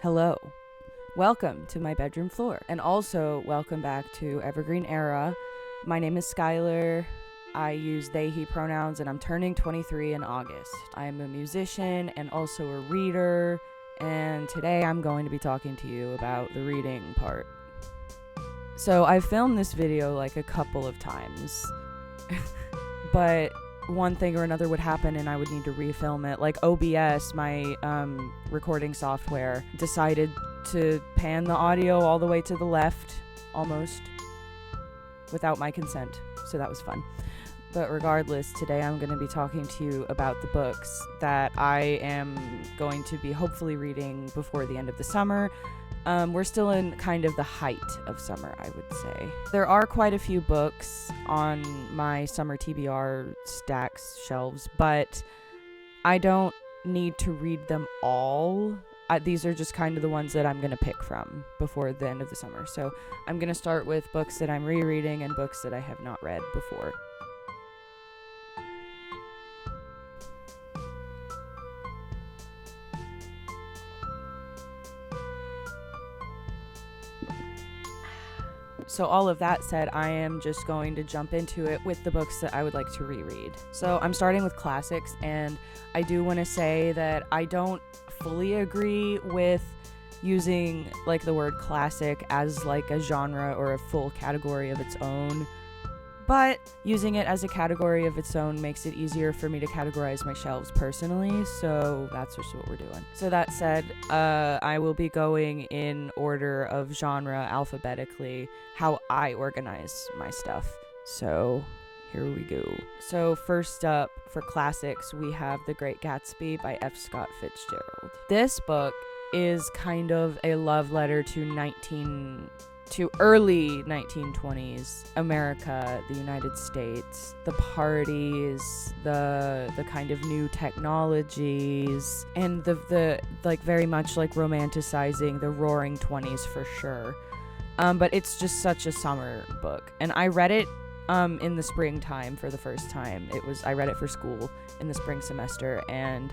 Hello. Welcome to my bedroom floor. And also, welcome back to Evergreen Era. My name is Skyler. I use they, he pronouns, and I'm turning 23 in August. I am a musician and also a reader. And today I'm going to be talking to you about the reading part. So I filmed this video like a couple of times. But one thing or another would happen and I would need to refilm it. Like OBS, my recording software, decided to pan the audio all the way to the left, almost, without my consent. So that was fun. But regardless, today I'm going to be talking to you about the books that I am going to be hopefully reading before the end of the summer. We're still in kind of the height of summer, I would say. There are quite a few books on my summer TBR stacks shelves, but I don't need to read them all. These are just kind of the ones that I'm going to pick from before the end of the summer. So I'm going to start with books that I'm rereading and books that I have not read before. So all of that said, I am just going to jump into it with the books that I would like to reread. So I'm starting with classics, and I do want to say that I don't fully agree with using like the word classic as like a genre or a full category of its own. But using it as a category of its own makes it easier for me to categorize my shelves personally, so that's just what we're doing. So that said, I will be going in order of genre alphabetically, how I organize my stuff. So here we go. So first up, for classics, we have The Great Gatsby by F. Scott Fitzgerald. This book is kind of a love letter to early 1920s America, the United States, the parties, the kind of new technologies, and the like very much like romanticizing the roaring 20s for sure. But it's just such a summer book, and I read it in the springtime for the first time. I read it for school in the spring semester, and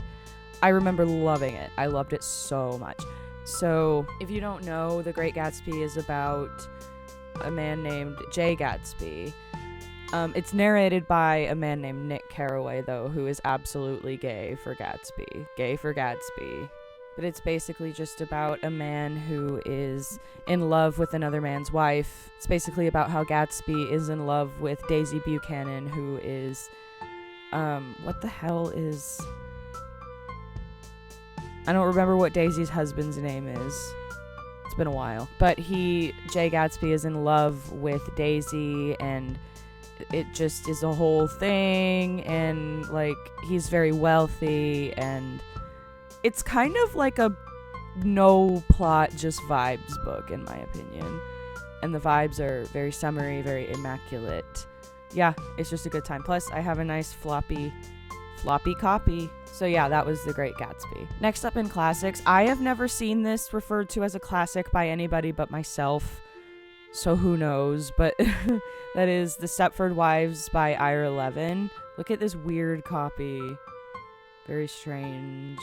I remember loving it. I loved it so much. So, if you don't know, The Great Gatsby is about a man named Jay Gatsby. It's narrated by a man named Nick Carraway, though, who is absolutely gay for Gatsby. Gay for Gatsby. But it's basically just about a man who is in love with another man's wife. It's basically about how Gatsby is in love with Daisy Buchanan, who is... what the hell is... I don't remember what Daisy's husband's name is. It's been a while. But Jay Gatsby is in love with Daisy, and it just is a whole thing, and like he's very wealthy, and it's kind of like a no plot, just vibes book in my opinion. And the vibes are very summery, very immaculate. Yeah, it's just a good time. Plus I have a nice floppy copy. So yeah, that was The Great Gatsby. Next up in classics, I have never seen this referred to as a classic by anybody but myself, so who knows, but that is The Stepford Wives by Ira Levin. Look at this weird copy. Very strange.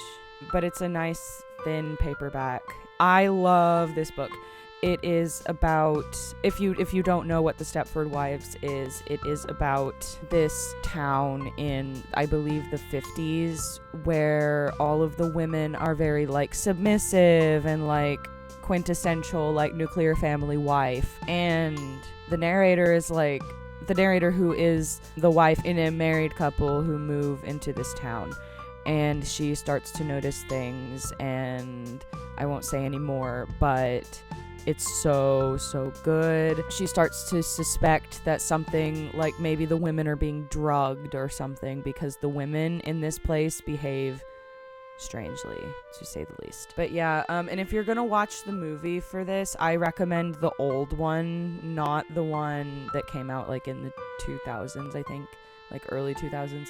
But it's a nice thin paperback. I love this book. It is about, if you don't know what The Stepford Wives is, it is about this town in, I believe, the 50s, where all of the women are very, like, submissive and, like, quintessential, like, nuclear family wife. And the narrator is, like, the narrator who is the wife in a married couple who move into this town. And she starts to notice things, and I won't say any more, but... it's so good. She starts to suspect that something, like maybe the women are being drugged or something, because the women in this place behave strangely, to say the least. But yeah, and if you're gonna watch the movie for this, I recommend the old one, not the one that came out like in the 2000s, I think, like early 2000s.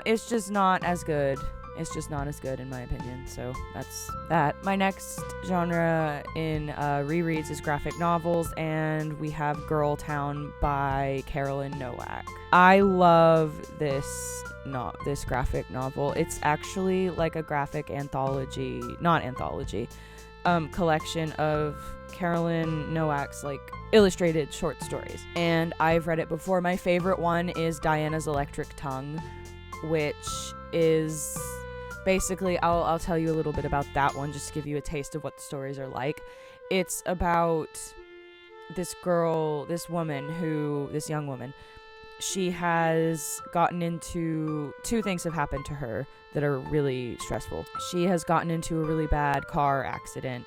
It's just not as good. It's just not as good in my opinion, so that's that. My next genre in rereads is graphic novels, and we have Girl Town by Carolyn Nowak. I love this graphic novel. It's actually like a graphic anthology, not anthology, collection of Carolyn Nowak's like illustrated short stories, and I've read it before. My favorite one is Diana's Electric Tongue, which is basically, I'll tell you a little bit about that one just to give you a taste of what the stories are like. It's about this young woman. She has gotten into, two things have happened to her that are really stressful. She has gotten into a really bad car accident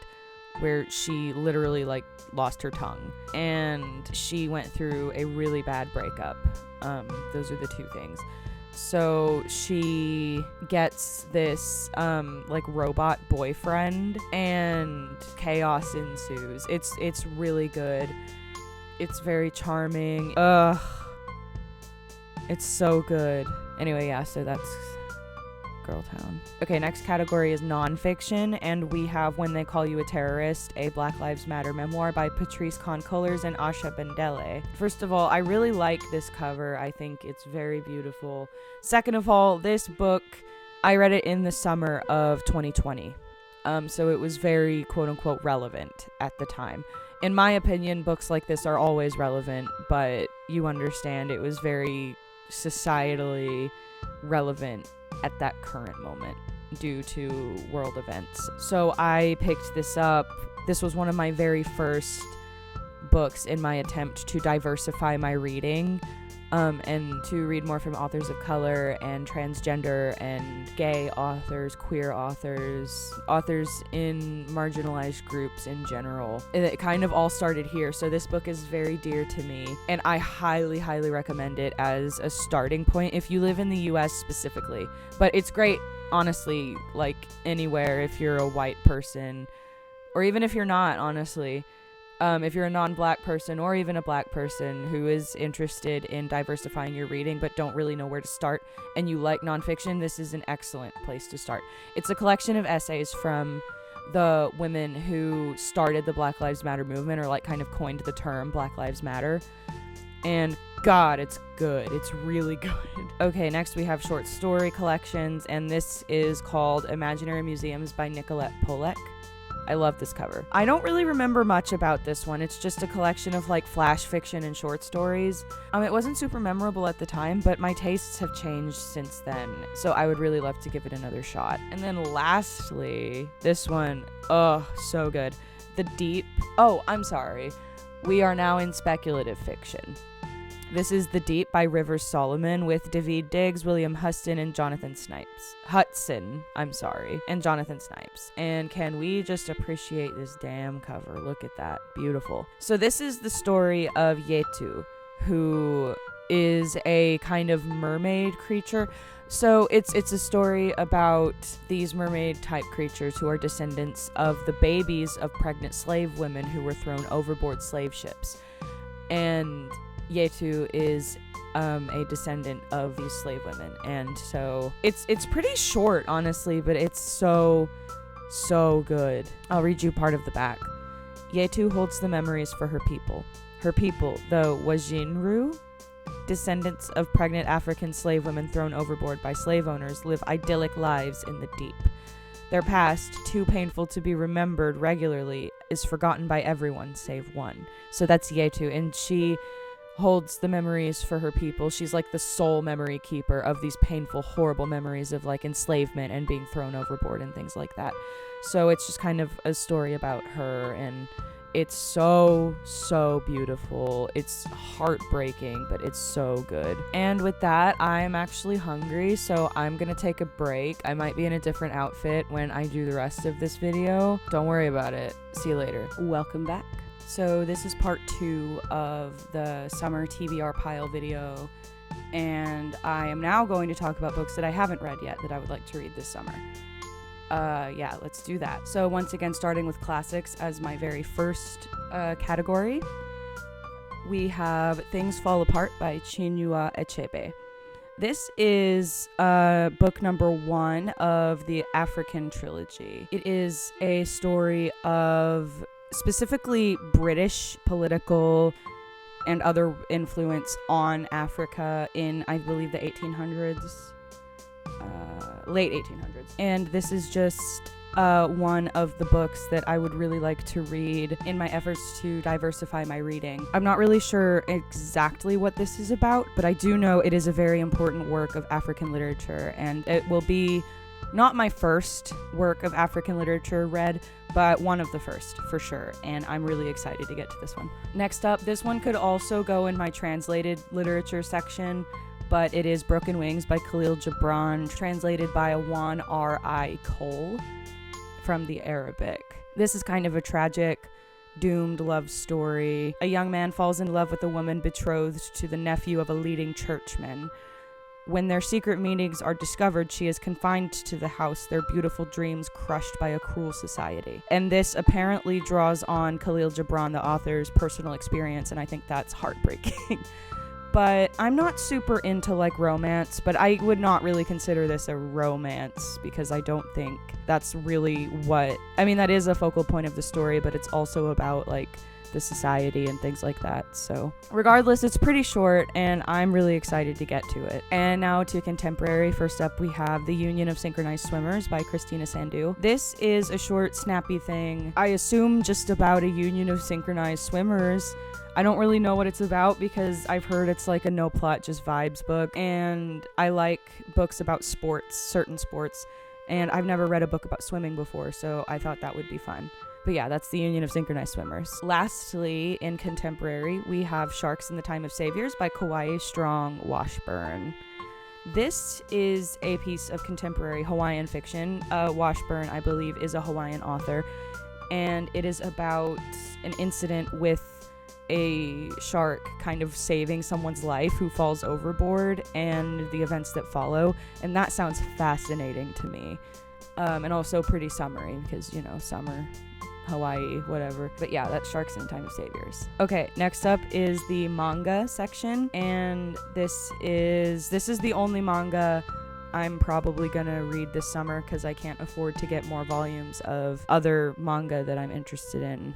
where she literally like lost her tongue, and she went through a really bad breakup. Those are the two things. So she gets this like robot boyfriend, and chaos ensues. It's really good. It's very charming. It's so good. Anyway, yeah, so that's Girl Town. Okay, next category is nonfiction, and we have When They Call You a Terrorist, a Black Lives Matter memoir by Patrice Concolers and Asha Bendele. First of all, I really like this cover. I think it's very beautiful. Second of all, this book, I read it in the summer of 2020. So it was very quote-unquote relevant at the time. In my opinion, books like this are always relevant, but you understand it was very societally relevant at that current moment due to world events. So I picked this up. This was one of my very first books in my attempt to diversify my reading, and to read more from authors of color and transgender and gay authors, queer authors, authors in marginalized groups in general. It kind of all started here. So this book is very dear to me, and I highly, highly recommend it as a starting point if you live in the US specifically. But it's great, honestly, like anywhere if you're a white person, or even if you're not, honestly. If you're a non-black person or even a black person who is interested in diversifying your reading but don't really know where to start, and you like nonfiction, this is an excellent place to start. It's a collection of essays from the women who started the Black Lives Matter movement, or like kind of coined the term Black Lives Matter. And God, it's good. It's really good. Okay, next we have short story collections, and this is called Imaginary Museums by Nicolette Polek. I love this cover. I don't really remember much about this one. It's just a collection of like flash fiction and short stories. It wasn't super memorable at the time, but my tastes have changed since then, so I would really love to give it another shot. And then lastly, this one, so good. The Deep. I'm sorry. We are now in speculative fiction. This is The Deep by Rivers Solomon with David Diggs, William Hudson, and Jonathan Snipes. And Jonathan Snipes. And can we just appreciate this damn cover? Look at that. Beautiful. So this is the story of Yetu, who is a kind of mermaid creature. So it's a story about these mermaid type creatures who are descendants of the babies of pregnant slave women who were thrown overboard slave ships. And Yetu is a descendant of these slave women, and so it's pretty short, honestly, but it's so good. I'll read you part of the back. Yetu holds the memories for her people. Her people, the Wajinru, descendants of pregnant African slave women thrown overboard by slave owners, live idyllic lives in the deep. Their past, too painful to be remembered regularly, is forgotten by everyone save one. So that's Yetu, and she holds the memories for her people. She's like the sole memory keeper of these painful, horrible memories of like enslavement and being thrown overboard and things like that. So it's just kind of a story about her, and it's so beautiful. It's heartbreaking, but it's so good. And with that, I'm actually hungry, so I'm gonna take a break. I might be in a different outfit when I do the rest of this video. Don't worry about it. See you later. Welcome back. So this is part 2 of the summer TBR pile video, and I am now going to talk about books that I haven't read yet that I would like to read this summer. Yeah, let's do that. So once again, starting with classics as my very first category, we have Things Fall Apart by Chinua Achebe. This is book number 1 of the African trilogy. It is a story of specifically British political and other influence on Africa in, I believe, the 1800s, late 1800s. And this is just one of the books that I would really like to read in my efforts to diversify my reading. I'm not really sure exactly what this is about, but I do know it is a very important work of African literature, and it will be not my first work of African literature read, but one of the first for sure, and I'm really excited to get to this one. Next up, this one could also go in my translated literature section, but it is Broken Wings by Khalil Gibran, translated by Awan R.I. Cole from the Arabic. This is kind of a tragic, doomed love story. A young man falls in love with a woman betrothed to the nephew of a leading churchman. When their secret meetings are discovered, she is confined to the house, their beautiful dreams crushed by a cruel society. And this apparently draws on Khalil Gibran, the author's personal experience, and I think that's heartbreaking. But I'm not super into like romance, but I would not really consider this a romance because I don't think that's really that is a focal point of the story, but it's also about like the society and things like that. So regardless, it's pretty short and I'm really excited to get to it. And now to contemporary. First up, we have The Union of Synchronized Swimmers by Christina Sandu. This is a short, snappy thing. I assume just about a union of synchronized swimmers. I don't really know what it's about because I've heard it's like a no plot, just vibes book. And I like books about sports, certain sports. And I've never read a book about swimming before, so I thought that would be fun. But yeah, that's The Union of Synchronized Swimmers. Lastly, in contemporary, we have Sharks in the Time of Saviors by Kauai Strong Washburn. This is a piece of contemporary Hawaiian fiction. Washburn, I believe, is a Hawaiian author, and it is about an incident with a shark kind of saving someone's life who falls overboard and the events that follow, and that sounds fascinating to me. And also pretty summery because, summer, Hawaii, whatever. But yeah, that's Sharks in Time of Saviors. Okay, next up is the manga section, and this is the only manga I'm probably gonna read this summer because I can't afford to get more volumes of other manga that I'm interested in.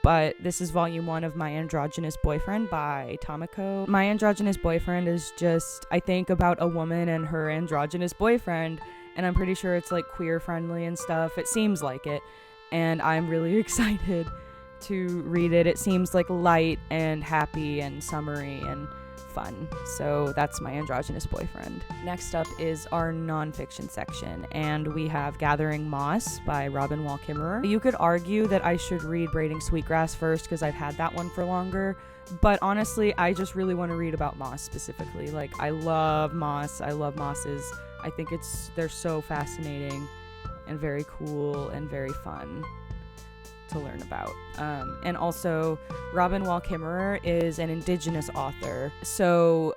But this is volume 1 of My Androgynous Boyfriend by Tomoko. My Androgynous Boyfriend is just, I think, about a woman and her androgynous boyfriend, and I'm pretty sure it's like queer friendly and stuff. It seems like it, and I'm really excited to read it. It seems like light and happy and summery and fun. So that's My Androgynous Boyfriend. Next up is our nonfiction section, and we have Gathering Moss by Robin Wall Kimmerer. You could argue that I should read Braiding Sweetgrass first because I've had that one for longer, but honestly, I just really want to read about moss specifically. Like, I love moss. I love mosses. I think they're so fascinating and very cool and very fun to learn about. And also, Robin Wall Kimmerer is an indigenous author, so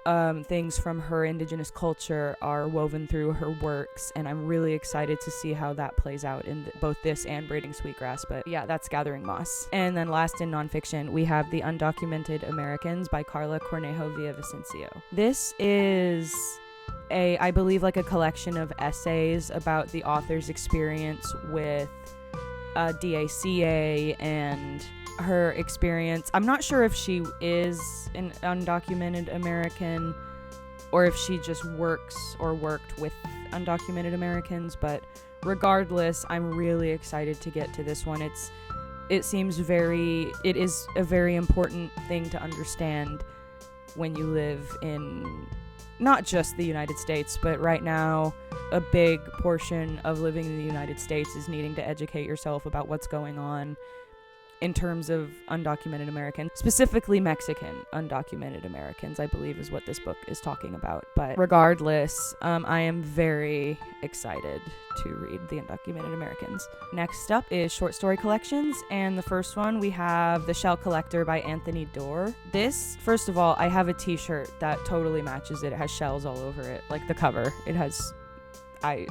things from her indigenous culture are woven through her works, and I'm really excited to see how that plays out in both this and Braiding Sweetgrass. But yeah, that's Gathering Moss. And then last in nonfiction, we have The Undocumented Americans by Carla Cornejo Villavicencio. This is I believe like a collection of essays about the author's experience with DACA and her experience. I'm not sure if she is an undocumented American or if she just works or worked with undocumented Americans, but regardless, I'm really excited to get to this one. It is a very important thing to understand when you live in not just the United States, but right now a big portion of living in the United States is needing to educate yourself about what's going on in terms of undocumented Americans, specifically Mexican undocumented Americans, I believe is what this book is talking about. But regardless, I am very excited to read The Undocumented Americans. Next up is short story collections, and the first one we have The Shell Collector by Anthony Doerr. This, first of all, I have a t-shirt that totally matches it. It has shells all over it, like the cover. It has...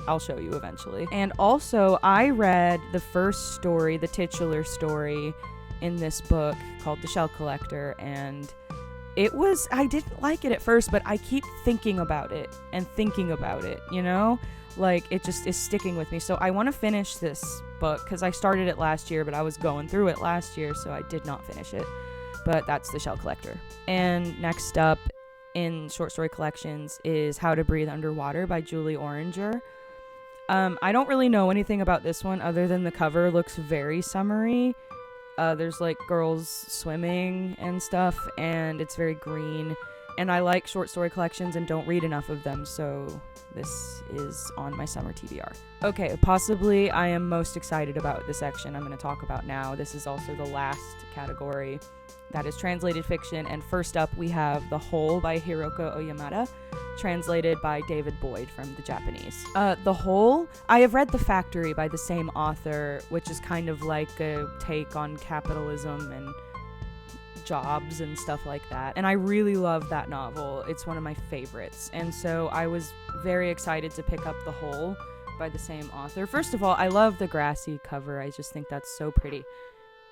I'll show you eventually. And also, I read the first story, the titular story in this book called The Shell Collector, and I didn't like it at first, but I keep thinking about it, Like, it just is sticking with me. So I want to finish this book, because I started it last year, but I was going through it last year, so I did not finish it. But that's The Shell Collector. And next up in short story collections is How to Breathe Underwater by Julie Oranger. I don't really know anything about this one other than the cover looks very summery. There's like girls swimming and stuff, and it's very green. And I like short story collections and don't read enough of them, so this is on my summer TBR. Okay, possibly I am most excited about the section I'm going to talk about now. This is also the last category. That is translated fiction, and first up we have The Hole by Hiroko Oyamada, translated by David Boyd from the Japanese. The Hole, I have read The Factory by the same author, which is kind of like a take on capitalism and jobs and stuff like that, and I really love that novel. It's one of my favorites, and so I was very excited to pick up The Hole by the same author. First of all, I love the grassy cover. I just think that's so pretty.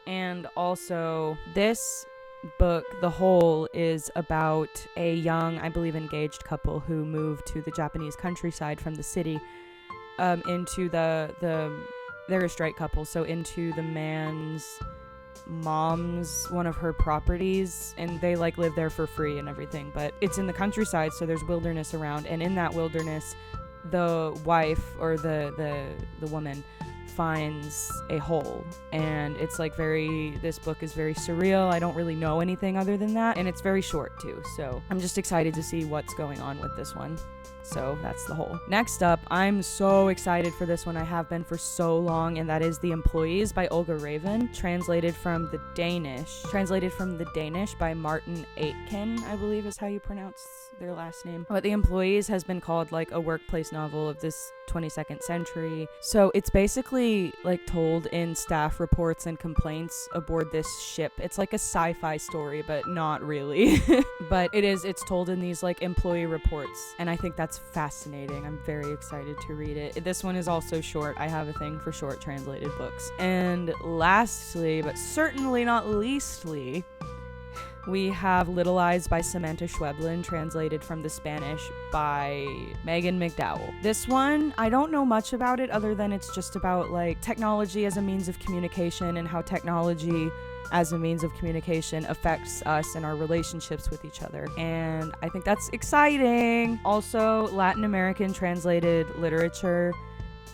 And also, this book, The Hole, is about a young, I believe, engaged couple who moved to the Japanese countryside from the city, into they're a straight couple, so into the man's mom's, one of her properties, and they like live there for free and everything, but it's in the countryside, so there's wilderness around, and in that wilderness the wife, or the woman, finds a hole, and it's like this book is very surreal. I don't really know anything other than that, and it's very short too, so I'm just excited to see what's going on with this one. So that's The Hole. Next up, I'm so excited for this one. I have been for so long, and that is The Employees by Olga Raven, translated from the Danish by Martin Aitken, I believe is how you pronounce their last name. But The Employees has been called like a workplace novel of this 22nd century. So it's basically like told in staff reports and complaints aboard this ship. It's like a sci-fi story, but not really. But it's told in these like employee reports, and I think that's fascinating. I'm very excited to read it. This one is also short. I have a thing for short translated books. And lastly, but certainly not leastly, we have Little Eyes by Samantha Schweblin, translated from the Spanish by Megan McDowell. This one, I don't know much about it other than it's just about like technology as a means of communication, and how technology as a means of communication affects us and our relationships with each other. And I think that's exciting. Also, Latin American translated literature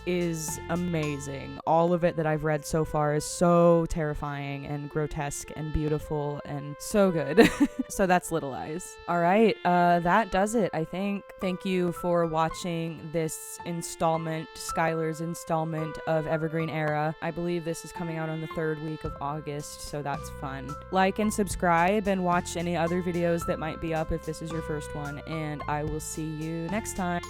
is amazing. All of it that I've read so far is so terrifying and grotesque and beautiful and so good. So that's Little Eyes. All right, that does it, I think. Thank you for watching this installment, Skyler's installment of Evergreen Era. I believe this is coming out on the 3rd week of August, so that's fun. Like and subscribe and watch any other videos that might be up if this is your first one, and I will see you next time.